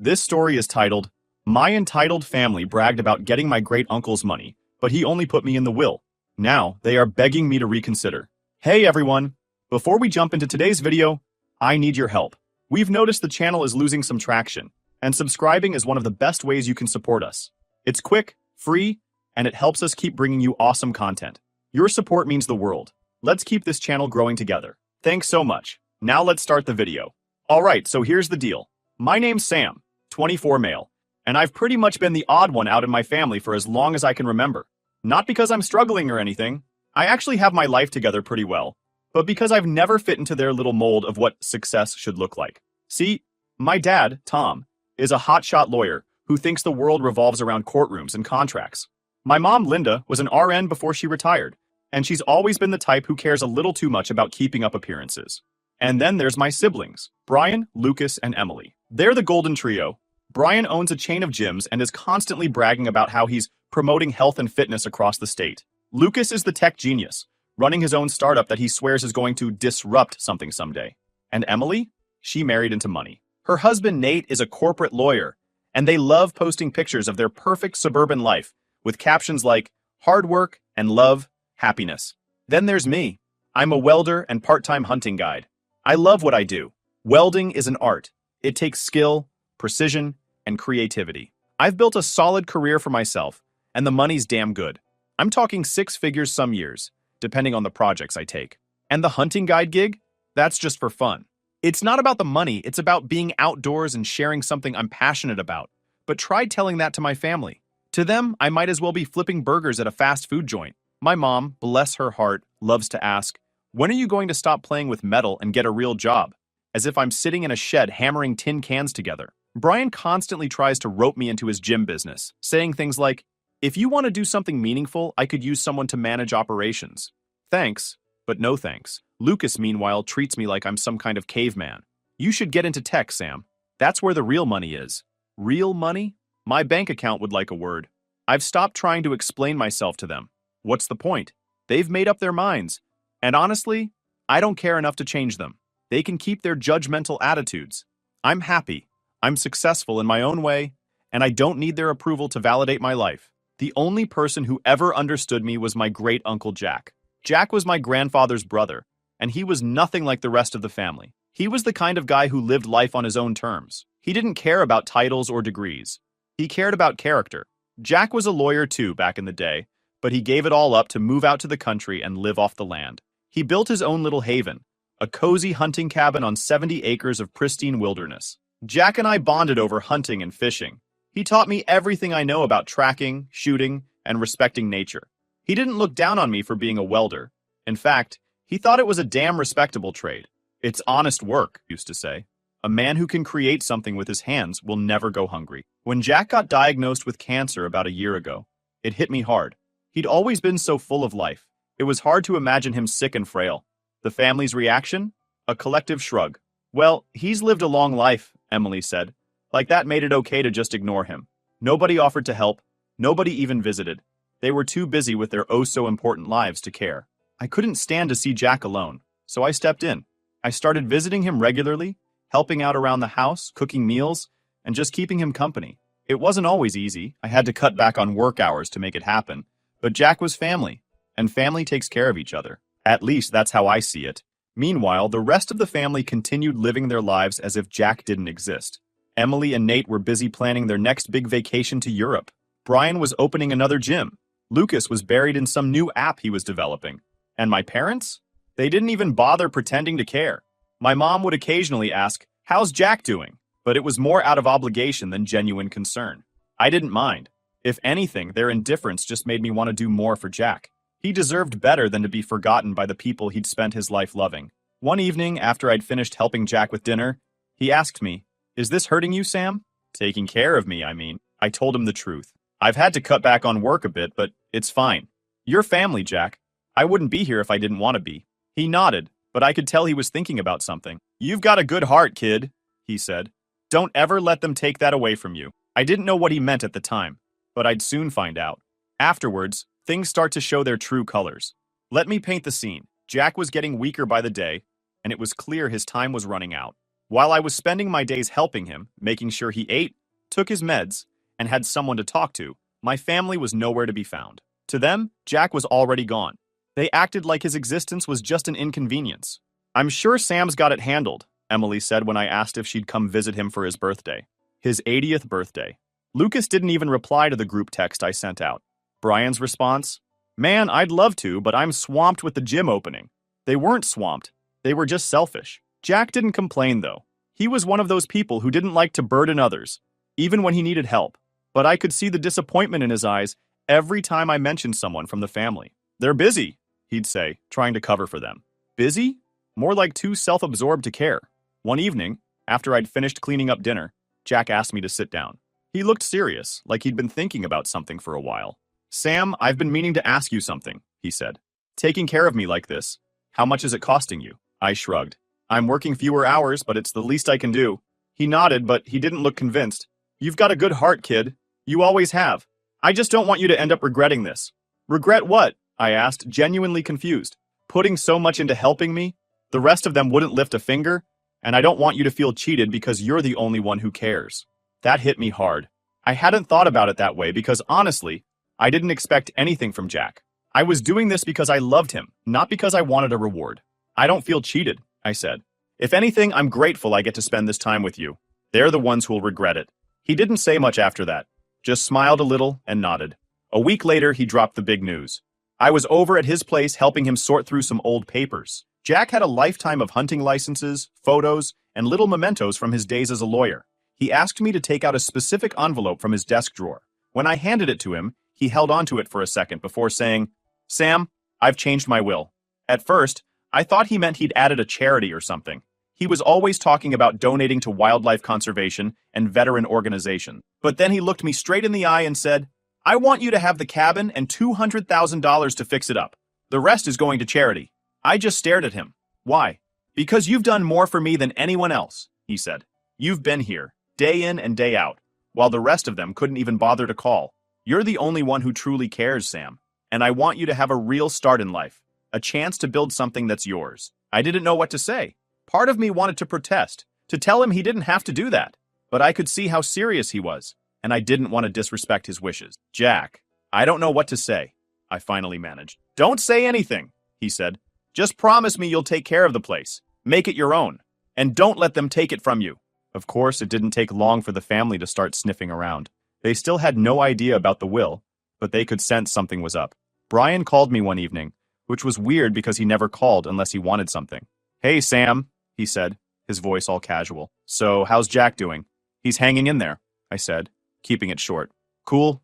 This story is titled, My Entitled Family Bragged About Getting My Great Uncle's Money, but He Only Put Me in the Will. Now, they are begging me to reconsider. Hey everyone! Before we jump into today's video, I need your help. We've noticed the channel is losing some traction, and subscribing is one of the best ways you can support us. It's quick, free, and it helps us keep bringing you awesome content. Your support means the world. Let's keep this channel growing together. Thanks so much. Now let's start the video. Alright, so here's the deal. My name's Sam, 24 male, and I've pretty much been the odd one out in my family for as long as I can remember. Not because I'm struggling or anything. I actually have my life together pretty well, but because I've never fit into their little mold of what success should look like. See, my dad, Tom, is a hotshot lawyer who thinks the world revolves around courtrooms and contracts. My mom, Linda, was an RN before she retired, and she's always been the type who cares a little too much about keeping up appearances. And then there's my siblings, Brian, Lucas, and Emily. They're the golden trio. Brian owns a chain of gyms and is constantly bragging about how he's promoting health and fitness across the state. Lucas is the tech genius, running his own startup that he swears is going to disrupt something someday. And Emily? She married into money. Her husband, Nate, is a corporate lawyer, and they love posting pictures of their perfect suburban life with captions like, hard work and love, happiness. Then there's me. I'm a welder and part-time hunting guide. I love what I do. Welding is an art. It takes skill, precision, and creativity. I've built a solid career for myself, and the money's damn good. I'm talking 6 figures some years, depending on the projects I take. And the hunting guide gig? That's just for fun. It's not about the money, it's about being outdoors and sharing something I'm passionate about. But try telling that to my family. To them, I might as well be flipping burgers at a fast food joint. My mom, bless her heart, loves to ask, when are you going to stop playing with metal and get a real job? As if I'm sitting in a shed hammering tin cans together. Brian constantly tries to rope me into his gym business, saying things like, if you want to do something meaningful, I could use someone to manage operations. Thanks, but no thanks. Lucas, meanwhile, treats me like I'm some kind of caveman. You should get into tech, Sam. That's where the real money is. Real money? My bank account would like a word. I've stopped trying to explain myself to them. What's the point? They've made up their minds. And honestly, I don't care enough to change them. They can keep their judgmental attitudes. I'm happy. I'm successful in my own way, and I don't need their approval to validate my life. The only person who ever understood me was my great-uncle Jack. Jack was my grandfather's brother, and he was nothing like the rest of the family. He was the kind of guy who lived life on his own terms. He didn't care about titles or degrees. He cared about character. Jack was a lawyer too back in the day, but he gave it all up to move out to the country and live off the land. He built his own little haven, a cozy hunting cabin on 70 acres of pristine wilderness. Jack and I bonded over hunting and fishing. He taught me everything I know about tracking, shooting, and respecting nature. He didn't look down on me for being a welder. In fact, he thought it was a damn respectable trade. It's honest work, he used to say. A man who can create something with his hands will never go hungry. When Jack got diagnosed with cancer about a year ago, it hit me hard. He'd always been so full of life. It was hard to imagine him sick and frail. The family's reaction? A collective shrug. Well, he's lived a long life, Emily said. Like that made it okay to just ignore him. Nobody offered to help. Nobody even visited. They were too busy with their oh-so-important lives to care. I couldn't stand to see Jack alone, so I stepped in. I started visiting him regularly, helping out around the house, cooking meals, and just keeping him company. It wasn't always easy. I had to cut back on work hours to make it happen. But Jack was family, and family takes care of each other. At least that's how I see it. Meanwhile, the rest of the family continued living their lives as if Jack didn't exist. Emily and Nate were busy planning their next big vacation to Europe. Brian was opening another gym. Lucas was buried in some new app he was developing. And my parents? They didn't even bother pretending to care. My mom would occasionally ask, how's Jack doing? But it was more out of obligation than genuine concern. I didn't mind. If anything, their indifference just made me want to do more for Jack. He deserved better than to be forgotten by the people he'd spent his life loving. One evening, after I'd finished helping Jack with dinner, he asked me, is this hurting you, Sam? Taking care of me, I mean. I told him the truth. I've had to cut back on work a bit, but it's fine. You're family, Jack. I wouldn't be here if I didn't want to be. He nodded, but I could tell he was thinking about something. You've got a good heart, kid, he said. Don't ever let them take that away from you. I didn't know what he meant at the time, but I'd soon find out. Afterwards, things start to show their true colors. Let me paint the scene. Jack was getting weaker by the day, and it was clear his time was running out. While I was spending my days helping him, making sure he ate, took his meds, and had someone to talk to, my family was nowhere to be found. To them, Jack was already gone. They acted like his existence was just an inconvenience. "I'm sure Sam's got it handled," Emily said when I asked if she'd come visit him for his birthday. His 80th birthday. Lucas didn't even reply to the group text I sent out. Brian's response? "Man, I'd love to, but I'm swamped with the gym opening." They weren't swamped. They were just selfish. Jack didn't complain, though. He was one of those people who didn't like to burden others, even when he needed help. But I could see the disappointment in his eyes every time I mentioned someone from the family. "They're busy," he'd say, trying to cover for them. Busy? More like too self-absorbed to care. One evening, after I'd finished cleaning up dinner, Jack asked me to sit down. He looked serious, like he'd been thinking about something for a while. "Sam, I've been meaning to ask you something," he said. "Taking care of me like this, how much is it costing you?" I shrugged. "I'm working fewer hours, but it's the least I can do." He nodded, but he didn't look convinced. "You've got a good heart, kid. You always have. I just don't want you to end up regretting this." "Regret what?" I asked, genuinely confused. "Putting so much into helping me? The rest of them wouldn't lift a finger, and I don't want you to feel cheated because you're the only one who cares." That hit me hard. I hadn't thought about it that way because, honestly, I didn't expect anything from Jack. I was doing this because I loved him, not because I wanted a reward. "I don't feel cheated," I said. "If anything, I'm grateful I get to spend this time with you. They're the ones who'll regret it." He didn't say much after that, just smiled a little and nodded. A week later, he dropped the big news. I was over at his place helping him sort through some old papers. Jack had a lifetime of hunting licenses, photos, and little mementos from his days as a lawyer. He asked me to take out a specific envelope from his desk drawer. When I handed it to him, he held onto it for a second before saying, "Sam, I've changed my will." At first, I thought he meant he'd added a charity or something. He was always talking about donating to wildlife conservation and veteran organizations. But then he looked me straight in the eye and said, "I want you to have the cabin and $200,000 to fix it up. The rest is going to charity." I just stared at him. "Why?" "Because you've done more for me than anyone else," he said. "You've been here, day in and day out, while the rest of them couldn't even bother to call. You're the only one who truly cares, Sam. And I want you to have a real start in life, a chance to build something that's yours." I didn't know what to say. Part of me wanted to protest, to tell him he didn't have to do that. But I could see how serious he was, and I didn't want to disrespect his wishes. "Jack, I don't know what to say," I finally managed. "Don't say anything," he said. "Just promise me you'll take care of the place, make it your own, and don't let them take it from you." Of course, it didn't take long for the family to start sniffing around. They still had no idea about the will, but they could sense something was up. Brian called me one evening, which was weird because he never called unless he wanted something. "Hey, Sam," he said, his voice all casual. "So, how's Jack doing?" "He's hanging in there," I said, keeping it short. Cool,"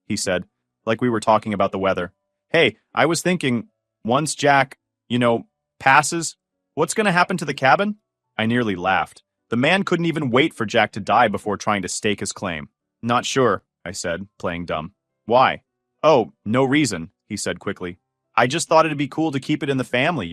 he said, like we were talking about the weather. "Hey, I was thinking, once Jack, passes, what's going to happen to the cabin?" I nearly laughed. The man couldn't even wait for Jack to die before trying to stake his claim. "Not sure," I said, playing dumb. "Why?" "Oh, no reason," he said quickly. "I just thought it'd be cool to keep it in the family,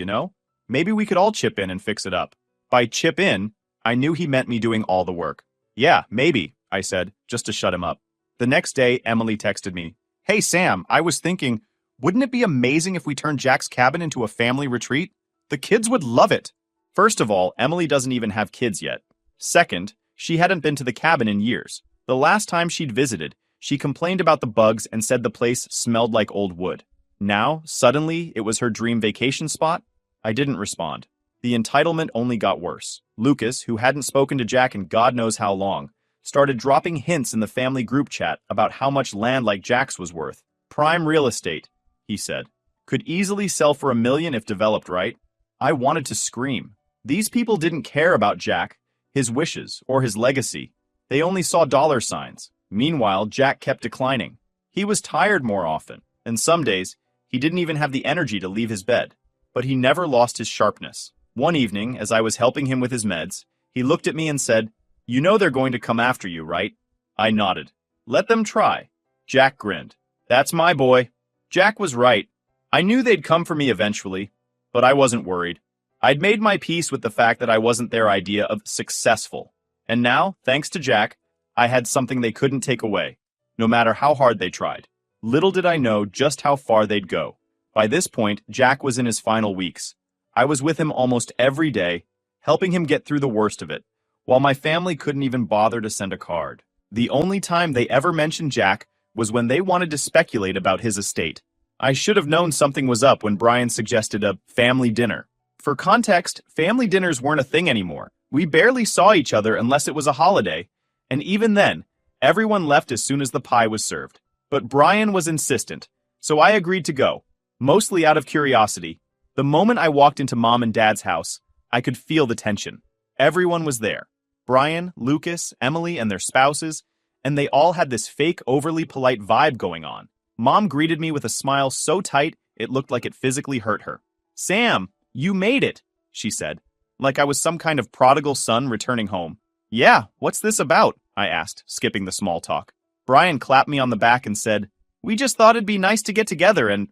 Maybe we could all chip in and fix it up." By chip in, I knew he meant me doing all the work. "Yeah, maybe," I said, just to shut him up. The next day, Emily texted me, "Hey, Sam, I was thinking, wouldn't it be amazing if we turned Jack's cabin into a family retreat? The kids would love it." First of all, Emily doesn't even have kids yet. Second, she hadn't been to the cabin in years. The last time she'd visited, she complained about the bugs and said the place smelled like old wood. Now, suddenly, it was her dream vacation spot? I didn't respond. The entitlement only got worse. Lucas, who hadn't spoken to Jack in God knows how long, started dropping hints in the family group chat about how much land like Jack's was worth. "Prime real estate," he said. "Could easily sell for $1 million if developed right." I wanted to scream. These people didn't care about Jack, his wishes, or his legacy. They only saw dollar signs. Meanwhile, Jack kept declining. He was tired more often, and some days, he didn't even have the energy to leave his bed. But he never lost his sharpness. One evening, as I was helping him with his meds, he looked at me and said, "You know they're going to come after you, right?" I nodded. "Let them try." Jack grinned. "That's my boy." Jack was right. I knew they'd come for me eventually, but I wasn't worried. I'd made my peace with the fact that I wasn't their idea of successful. And now, thanks to Jack, I had something they couldn't take away, no matter how hard they tried. Little did I know just how far they'd go. By this point, Jack was in his final weeks. I was with him almost every day, helping him get through the worst of it, while my family couldn't even bother to send a card. The only time they ever mentioned Jack was when they wanted to speculate about his estate. I should have known something was up when Brian suggested a family dinner. For context, family dinners weren't a thing anymore. We barely saw each other unless it was a holiday, and even then, everyone left as soon as the pie was served. But Brian was insistent, so I agreed to go, mostly out of curiosity. The moment I walked into Mom and Dad's house, I could feel the tension. Everyone was there. Brian, Lucas, Emily, and their spouses, and they all had this fake, overly polite vibe going on. Mom greeted me with a smile so tight it looked like it physically hurt her. "Sam, you made it," she said, like I was some kind of prodigal son returning home. "Yeah, what's this about?" I asked, skipping the small talk. Brian clapped me on the back and said, "We just thought it'd be nice to get together and,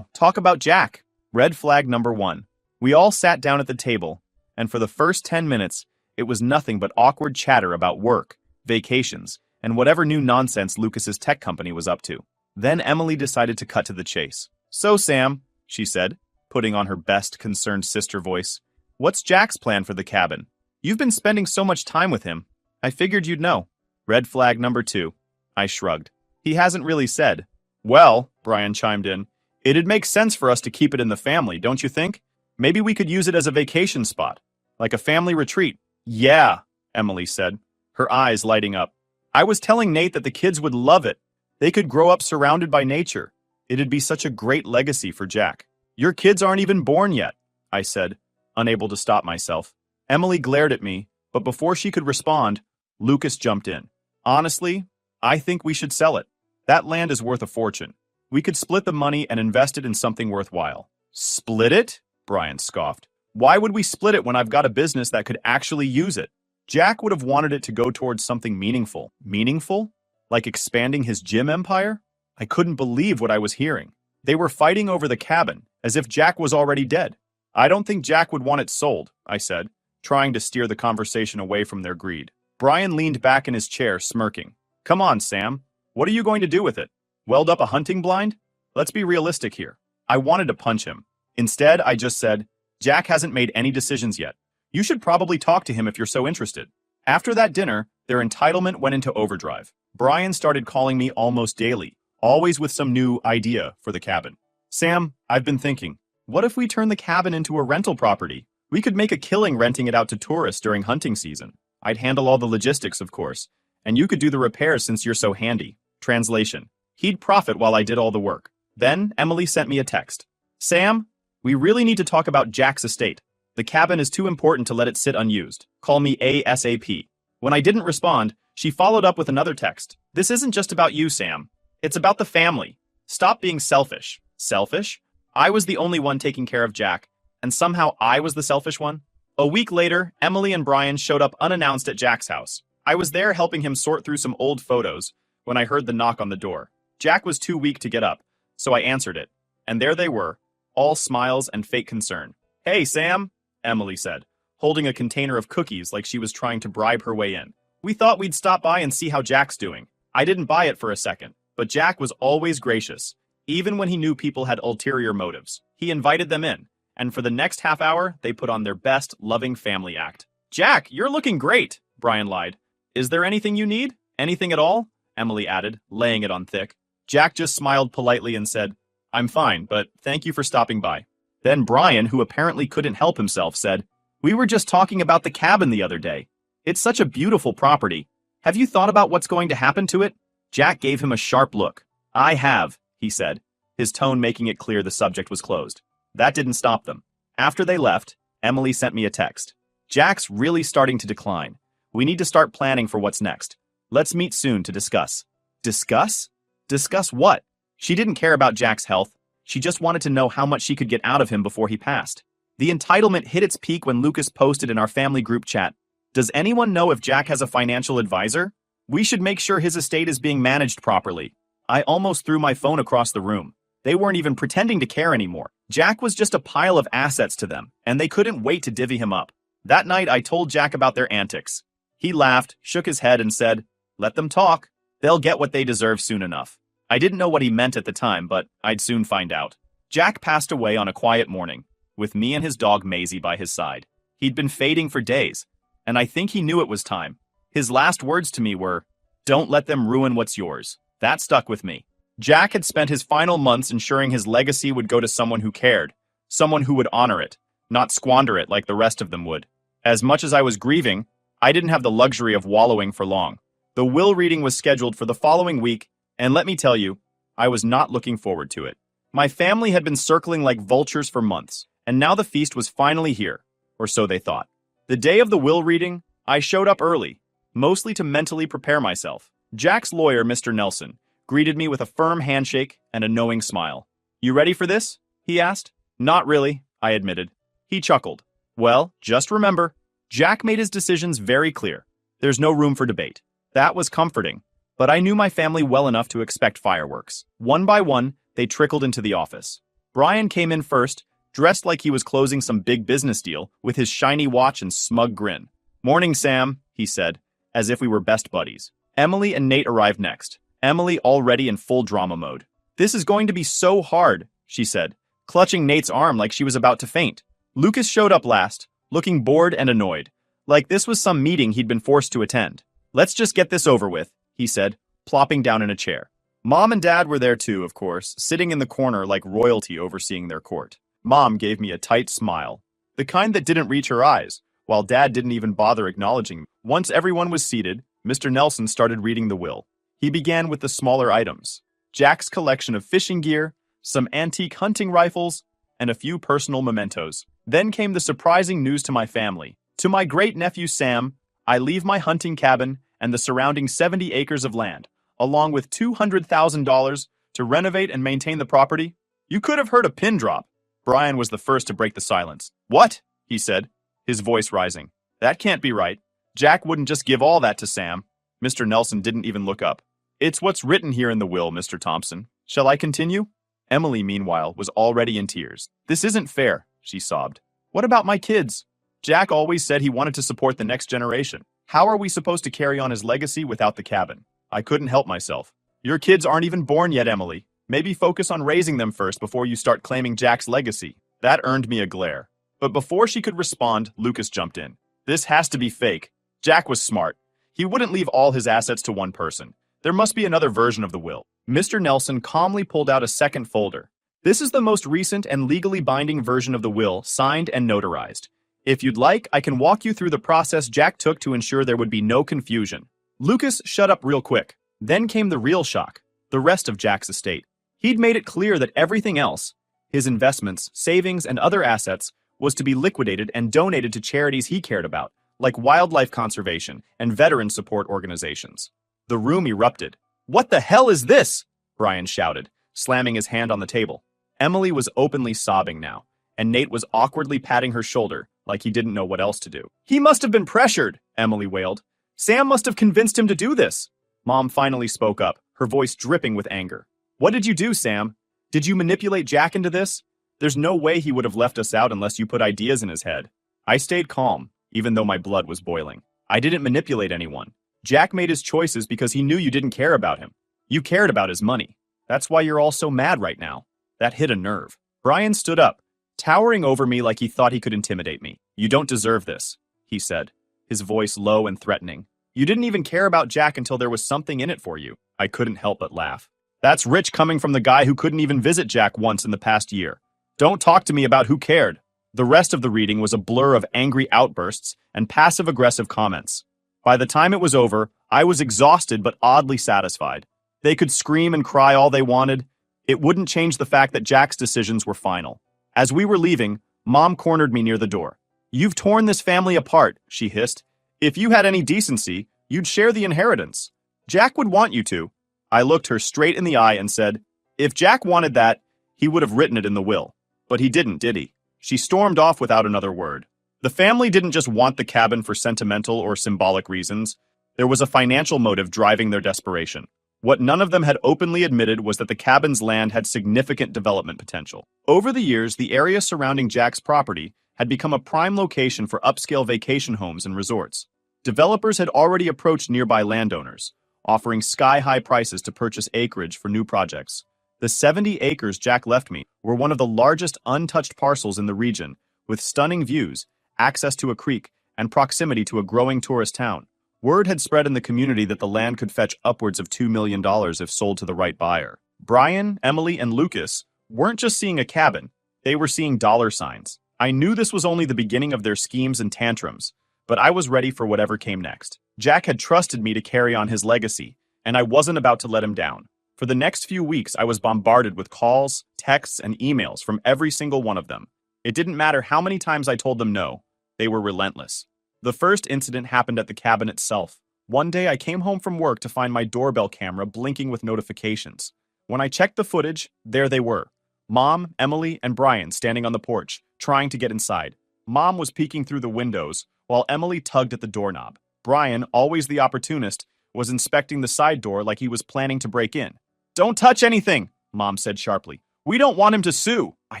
talk about Jack." Red flag number 1. We all sat down at the table, and for the first 10 minutes, it was nothing but awkward chatter about work, vacations, and whatever new nonsense Lucas's tech company was up to. Then Emily decided to cut to the chase. "So, Sam," she said, putting on her best concerned sister voice, "what's Jack's plan for the cabin? You've been spending so much time with him. I figured you'd know." Red flag number 2. I shrugged. "He hasn't really said." "Well," Brian chimed in, "it'd make sense for us to keep it in the family, don't you think? Maybe we could use it as a vacation spot, like a family retreat." "Yeah," Emily said, her eyes lighting up. "I was telling Nate that the kids would love it. They could grow up surrounded by nature. It'd be such a great legacy for Jack." "Your kids aren't even born yet," I said, unable to stop myself. Emily glared at me, but before she could respond, Lucas jumped in. "Honestly, I think we should sell it. That land is worth a fortune. We could split the money and invest it in something worthwhile." "Split it?" Brian scoffed. "Why would we split it when I've got a business that could actually use it?" Jack would have wanted it to go towards something meaningful. Meaningful? Like expanding his gym empire? I couldn't believe what I was hearing. They were fighting over the cabin, as if Jack was already dead. "I don't think Jack would want it sold," I said, trying to steer the conversation away from their greed. Brian leaned back in his chair, smirking. "Come on, Sam. What are you going to do with it? Weld up a hunting blind? Let's be realistic here." I wanted to punch him. Instead, I just said, "Jack hasn't made any decisions yet. You should probably talk to him if you're so interested." After that dinner, their entitlement went into overdrive. Brian started calling me almost daily, always with some new idea for the cabin. "Sam, I've been thinking, what if we turn the cabin into a rental property? We could make a killing renting it out to tourists during hunting season. I'd handle all the logistics, of course, and you could do the repairs since you're so handy." Translation: he'd profit while I did all the work. Then Emily sent me a text. "Sam, we really need to talk about Jack's estate. The cabin is too important to let it sit unused. Call me ASAP." When I didn't respond, she followed up with another text. "This isn't just about you, Sam. It's about the family. Stop being selfish." Selfish? I was the only one taking care of Jack, and somehow I was the selfish one? A week later, Emily and Brian showed up unannounced at Jack's house. I was there helping him sort through some old photos when I heard the knock on the door. Jack was too weak to get up, so I answered it. And there they were, all smiles and fake concern. "Hey, Sam," Emily said, holding a container of cookies like she was trying to bribe her way in. "We thought we'd stop by and see how Jack's doing." I didn't buy it for a second, but Jack was always gracious, even when he knew people had ulterior motives. He invited them in, and for the next half hour, they put on their best loving family act. "Jack, you're looking great," Brian lied. "Is there anything you need? Anything at all?" Emily added, laying it on thick. Jack just smiled politely and said, "I'm fine, but thank you for stopping by." Then Brian, who apparently couldn't help himself, said, "We were just talking about the cabin the other day. It's such a beautiful property. Have you thought about what's going to happen to it?" Jack gave him a sharp look. "I have," he said, his tone making it clear the subject was closed. That didn't stop them. After they left, Emily sent me a text. "Jack's really starting to decline. We need to start planning for what's next. Let's meet soon to discuss." Discuss? Discuss what? She didn't care about Jack's health. She just wanted to know how much she could get out of him before he passed. The entitlement hit its peak when Lucas posted in our family group chat, "Does anyone know if Jack has a financial advisor? We should make sure his estate is being managed properly." I almost threw my phone across the room. They weren't even pretending to care anymore. Jack was just a pile of assets to them, and they couldn't wait to divvy him up. That night, I told Jack about their antics. He laughed, shook his head, and said, "Let them talk. They'll get what they deserve soon enough." I didn't know what he meant at the time, but I'd soon find out. Jack passed away on a quiet morning, with me and his dog Maisie by his side. He'd been fading for days, and I think he knew it was time. His last words to me were, "Don't let them ruin what's yours." That stuck with me. Jack had spent his final months ensuring his legacy would go to someone who cared, someone who would honor it, not squander it like the rest of them would. As much as I was grieving, I didn't have the luxury of wallowing for long. The will reading was scheduled for the following week, and let me tell you, I was not looking forward to it. My family had been circling like vultures for months, and now the feast was finally here, or so they thought. The day of the will reading, I showed up early, mostly to mentally prepare myself. Jack's lawyer, Mr. Nelson, greeted me with a firm handshake and a knowing smile. "You ready for this?" he asked. "Not really," I admitted. He chuckled. "Well, just remember, Jack made his decisions very clear. There's no room for debate." That was comforting, but I knew my family well enough to expect fireworks. One by one, they trickled into the office. Brian came in first, dressed like he was closing some big business deal, with his shiny watch and smug grin. "Morning, Sam," he said, as if we were best buddies. Emily and Nate arrived next, Emily already in full drama mode. "This is going to be so hard," she said, clutching Nate's arm like she was about to faint. Lucas showed up last, looking bored and annoyed, like this was some meeting he'd been forced to attend. "Let's just get this over with," he said, plopping down in a chair. Mom and Dad were there too, of course, sitting in the corner like royalty overseeing their court. Mom gave me a tight smile, the kind that didn't reach her eyes, while Dad didn't even bother acknowledging me. Once everyone was seated, Mr. Nelson started reading the will. He began with the smaller items: Jack's collection of fishing gear, some antique hunting rifles, and a few personal mementos. Then came the surprising news to my family. "To my great-nephew Sam, I leave my hunting cabin and the surrounding 70 acres of land, along with $200,000 to renovate and maintain the property." You could have heard a pin drop. Brian was the first to break the silence. "What?" he said, his voice rising. "That can't be right. Jack wouldn't just give all that to Sam." Mr. Nelson didn't even look up. "It's what's written here in the will, Mr. Thompson. Shall I continue?" Emily, meanwhile, was already in tears. "This isn't fair," she sobbed. "What about my kids? Jack always said he wanted to support the next generation. How are we supposed to carry on his legacy without the cabin?" I couldn't help myself. "Your kids aren't even born yet, Emily. Maybe focus on raising them first before you start claiming Jack's legacy." That earned me a glare. But before she could respond, Lucas jumped in. "This has to be fake. Jack was smart. He wouldn't leave all his assets to one person. There must be another version of the will." Mr. Nelson calmly pulled out a second folder. "This is the most recent and legally binding version of the will, signed and notarized. If you'd like, I can walk you through the process Jack took to ensure there would be no confusion." Lucas shut up real quick. Then came the real shock, the rest of Jack's estate. He'd made it clear that everything else, his investments, savings, and other assets, was to be liquidated and donated to charities he cared about, like wildlife conservation and veteran support organizations. The room erupted. "What the hell is this?" Brian shouted, slamming his hand on the table. Emily was openly sobbing now, and Nate was awkwardly patting her shoulder like he didn't know what else to do. "He must have been pressured," Emily wailed. "Sam must have convinced him to do this." Mom finally spoke up, her voice dripping with anger. "What did you do, Sam? Did you manipulate Jack into this? There's no way he would have left us out unless you put ideas in his head." I stayed calm, even though my blood was boiling. "I didn't manipulate anyone. Jack made his choices because he knew you didn't care about him. You cared about his money. That's why you're all so mad right now." That hit a nerve. Brian stood up, towering over me like he thought he could intimidate me. "You don't deserve this," he said, his voice low and threatening. "You didn't even care about Jack until there was something in it for you." I couldn't help but laugh. That's rich coming from the guy who couldn't even visit Jack once in the past year. Don't talk to me about who cared. The rest of the reading was a blur of angry outbursts and passive-aggressive comments. By the time it was over, I was exhausted but oddly satisfied. They could scream and cry all they wanted. It wouldn't change the fact that Jack's decisions were final. As we were leaving, Mom cornered me near the door. "You've torn this family apart," she hissed. "If you had any decency, you'd share the inheritance. Jack would want you to." I looked her straight in the eye and said, "If Jack wanted that, he would have written it in the will. But he didn't, did he?" She stormed off without another word. The family didn't just want the cabin for sentimental or symbolic reasons. There was a financial motive driving their desperation. What none of them had openly admitted was that the cabin's land had significant development potential. Over the years, the area surrounding Jack's property had become a prime location for upscale vacation homes and resorts. Developers had already approached nearby landowners, offering sky-high prices to purchase acreage for new projects. The 70 acres Jack left me were one of the largest untouched parcels in the region, with stunning views, access to a creek, and proximity to a growing tourist town. Word had spread in the community that the land could fetch upwards of $2 million if sold to the right buyer. Brian, Emily, and Lucas weren't just seeing a cabin, they were seeing dollar signs. I knew this was only the beginning of their schemes and tantrums, but I was ready for whatever came next. Jack had trusted me to carry on his legacy, and I wasn't about to let him down. For the next few weeks, I was bombarded with calls, texts, and emails from every single one of them. It didn't matter how many times I told them no, they were relentless. The first incident happened at the cabin itself. One day I came home from work to find my doorbell camera blinking with notifications. When I checked the footage, there they were. Mom, Emily, and Brian standing on the porch, trying to get inside. Mom was peeking through the windows, while Emily tugged at the doorknob. Brian, always the opportunist, was inspecting the side door like he was planning to break in. "Don't touch anything," Mom said sharply. "We don't want him to sue." I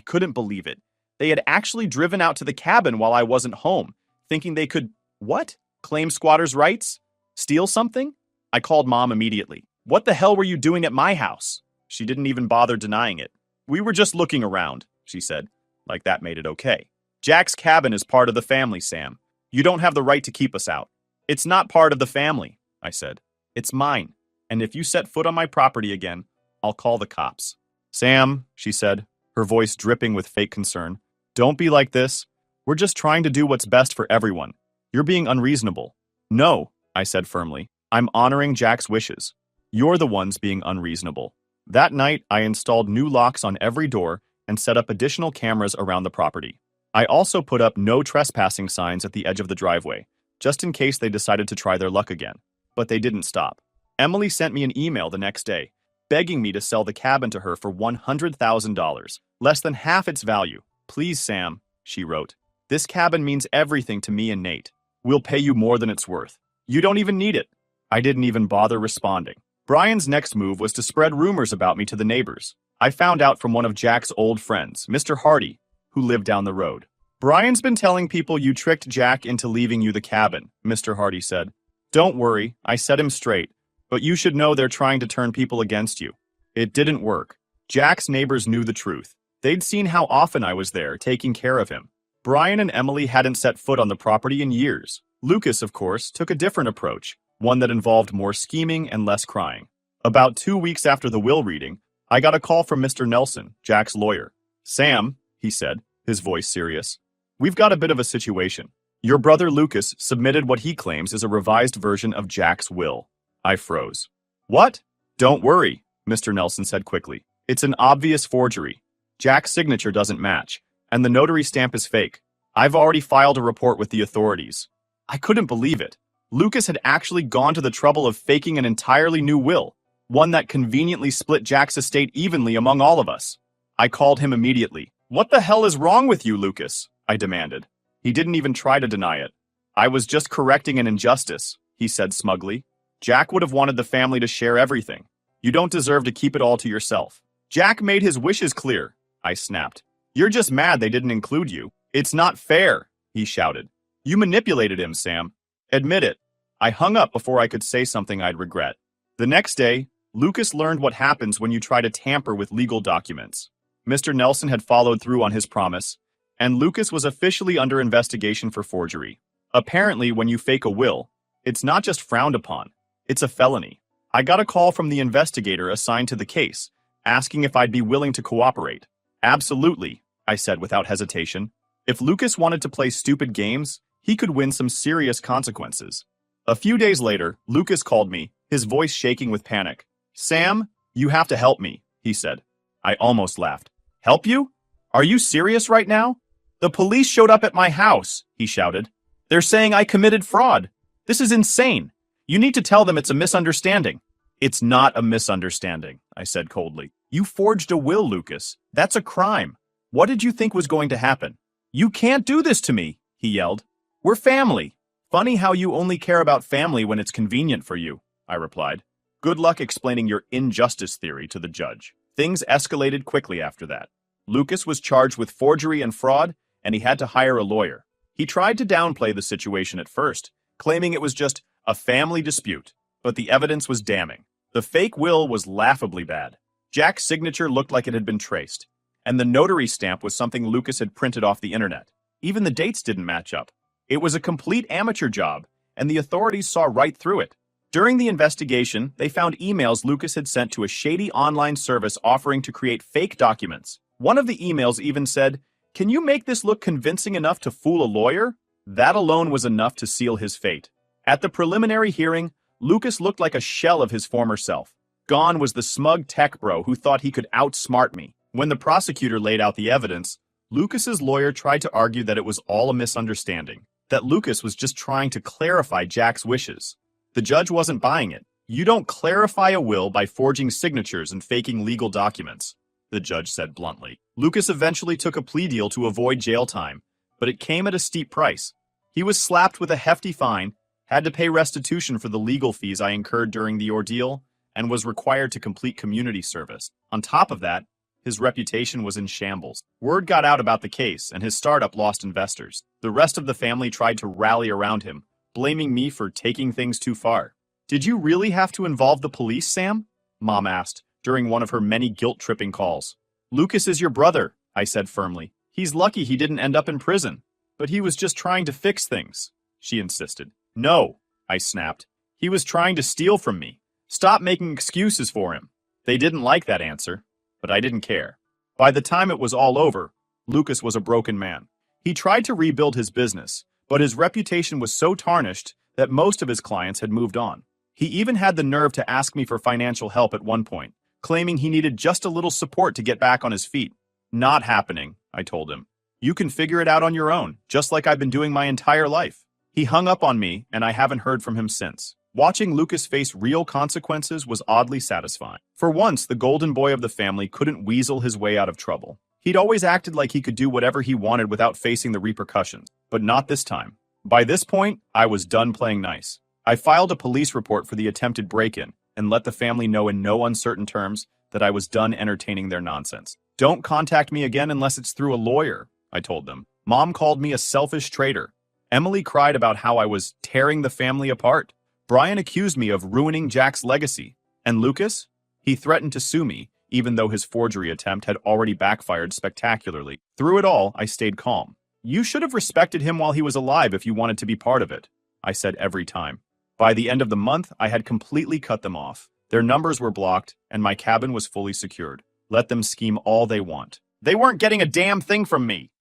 couldn't believe it. They had actually driven out to the cabin while I wasn't home, thinking they could, what? Claim squatters' rights? Steal something? I called Mom immediately. "What the hell were you doing at my house?" She didn't even bother denying it. "We were just looking around," she said, like that made it okay. "Jack's cabin is part of the family, Sam. You don't have the right to keep us out." "It's not part of the family," I said. "It's mine, and if you set foot on my property again, I'll call the cops." "Sam," she said, her voice dripping with fake concern, "don't be like this. We're just trying to do what's best for everyone. You're being unreasonable." "No," I said firmly. "I'm honoring Jack's wishes. You're the ones being unreasonable." That night, I installed new locks on every door and set up additional cameras around the property. I also put up no trespassing signs at the edge of the driveway, just in case they decided to try their luck again. But they didn't stop. Emily sent me an email the next day, begging me to sell the cabin to her for $100,000, less than half its value. "Please, Sam," she wrote. "This cabin means everything to me and Nate. We'll pay you more than it's worth. You don't even need it." I didn't even bother responding. Brian's next move was to spread rumors about me to the neighbors. I found out from one of Jack's old friends, Mr. Hardy, who lived down the road. "Brian's been telling people you tricked Jack into leaving you the cabin," Mr. Hardy said. "Don't worry, I set him straight, but you should know they're trying to turn people against you." It didn't work. Jack's neighbors knew the truth. They'd seen how often I was there, taking care of him. Brian and Emily hadn't set foot on the property in years. Lucas, of course, took a different approach, one that involved more scheming and less crying. About 2 weeks after the will reading, I got a call from Mr. Nelson, Jack's lawyer. "Sam," he said, his voice serious, "we've got a bit of a situation. Your brother Lucas submitted what he claims is a revised version of Jack's will." I froze. "What?" "Don't worry," Mr. Nelson said quickly. "It's an obvious forgery. Jack's signature doesn't match, and the notary stamp is fake. I've already filed a report with the authorities." I couldn't believe it. Lucas had actually gone to the trouble of faking an entirely new will, one that conveniently split Jack's estate evenly among all of us. I called him immediately. "What the hell is wrong with you, Lucas?" I demanded. He didn't even try to deny it. "I was just correcting an injustice," he said smugly. "Jack would have wanted the family to share everything. You don't deserve to keep it all to yourself." "Jack made his wishes clear," I snapped. "You're just mad they didn't include you." "It's not fair," he shouted. "You manipulated him, Sam. Admit it." I hung up before I could say something I'd regret. The next day, Lucas learned what happens when you try to tamper with legal documents. Mr. Nelson had followed through on his promise, and Lucas was officially under investigation for forgery. Apparently, when you fake a will, it's not just frowned upon, it's a felony. I got a call from the investigator assigned to the case, asking if I'd be willing to cooperate. "Absolutely," I said without hesitation. If Lucas wanted to play stupid games, he could win some serious consequences. A few days later, Lucas called me, his voice shaking with panic. "Sam, you have to help me," he said. I almost laughed. "Help you? Are you serious right now? The police showed up at my house," he shouted. "They're saying I committed fraud. This is insane. You need to tell them it's a misunderstanding." "It's not a misunderstanding," I said coldly. "You forged a will, Lucas. That's a crime. What did you think was going to happen?" "You can't do this to me," he yelled. "We're family." "Funny how you only care about family when it's convenient for you," I replied. Good luck explaining your injustice theory to the judge. Things escalated quickly after that. Lucas was charged with forgery and fraud, and he had to hire a lawyer. He tried to downplay the situation at first, claiming it was just a family dispute, but the evidence was damning. The fake will was laughably bad. Jack's signature looked like it had been traced, and the notary stamp was something Lucas had printed off the internet. Even the dates didn't match up. It was a complete amateur job, and the authorities saw right through it. During the investigation, they found emails Lucas had sent to a shady online service offering to create fake documents. One of the emails even said, "Can you make this look convincing enough to fool a lawyer?" That alone was enough to seal his fate. At the preliminary hearing, Lucas looked like a shell of his former self. Gone was the smug tech bro who thought he could outsmart me. When the prosecutor laid out the evidence, Lucas's lawyer tried to argue that it was all a misunderstanding, that Lucas was just trying to clarify Jack's wishes. The judge wasn't buying it. "You don't clarify a will by forging signatures and faking legal documents," the judge said bluntly. Lucas eventually took a plea deal to avoid jail time, but it came at a steep price. He was slapped with a hefty fine, had to pay restitution for the legal fees I incurred during the ordeal, and was required to complete community service. On top of that, his reputation was in shambles. Word got out about the case, and his startup lost investors. The rest of the family tried to rally around him, blaming me for taking things too far. "Did you really have to involve the police, Sam?" Mom asked during one of her many guilt-tripping calls. "Lucas is your brother," I said firmly. "He's lucky he didn't end up in prison. But he was just trying to fix things," she insisted. "No," I snapped. "He was trying to steal from me. Stop making excuses for him." They didn't like that answer, but I didn't care. By the time it was all over, Lucas was a broken man. He tried to rebuild his business, but his reputation was so tarnished that most of his clients had moved on. He even had the nerve to ask me for financial help at one point, claiming he needed just a little support to get back on his feet. "Not happening," I told him. "You can figure it out on your own, just like I've been doing my entire life." He hung up on me, and I haven't heard from him since. Watching Lucas face real consequences was oddly satisfying. For once, the golden boy of the family couldn't weasel his way out of trouble. He'd always acted like he could do whatever he wanted without facing the repercussions, but not this time. By this point, I was done playing nice. I filed a police report for the attempted break-in and let the family know in no uncertain terms that I was done entertaining their nonsense. "Don't contact me again unless it's through a lawyer," I told them. Mom called me a selfish traitor. Emily cried about how I was tearing the family apart. Brian accused me of ruining Jack's legacy. And Lucas? He threatened to sue me, even though his forgery attempt had already backfired spectacularly. Through it all, I stayed calm. "You should have respected him while he was alive if you wanted to be part of it," I said every time. By the end of the month, I had completely cut them off. Their numbers were blocked, and my cabin was fully secured. Let them scheme all they want. They weren't getting a damn thing from me.